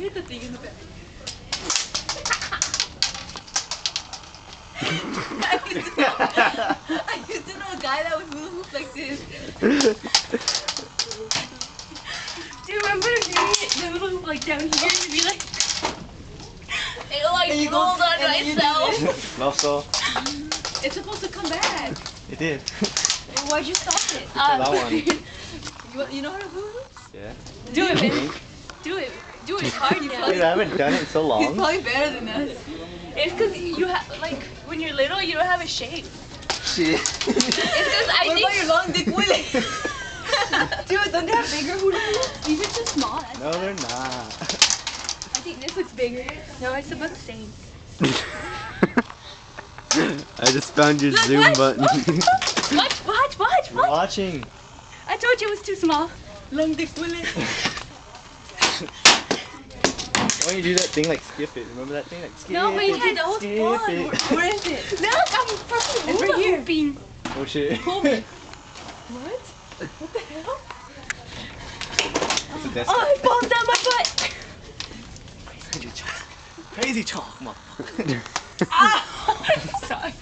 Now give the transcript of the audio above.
hit the thing in the back. I used to know a guy that would hula hoop like this. Do you remember doing it? The hula hoop like down here and you'd be like, it like rolled on myself. No, so It's supposed to come back. it did. Why'd you stop it? That one. You know how to hula hoop? Yeah. Do it, baby. Do it. Do it. It's hard. You Dude, probably. I haven't done it in so He's long. probably better than us. It's because you have, like, when you're little, you don't have a shape. Shit. It's because I What think. about your long dick Willie? Dude, don't they have bigger hula hoops? These are too small. That's No, they're not. I think this looks bigger. No, it's about the same. I just found your zoom watch. button. Watch. We're watching. I told you it was too small. Long dick Willie. Why don't you do that thing like skip it? Remember that thing like skip No, but it, you had that was skip fun. it. Where is it? Look, I'm fucking It's right hula here. hooping. Oh shit. Pull me. What? What the hell? It's a desk. Oh, I bumped out my butt. Crazy chalk. Crazy chalk, motherfucker. Ah! Sorry.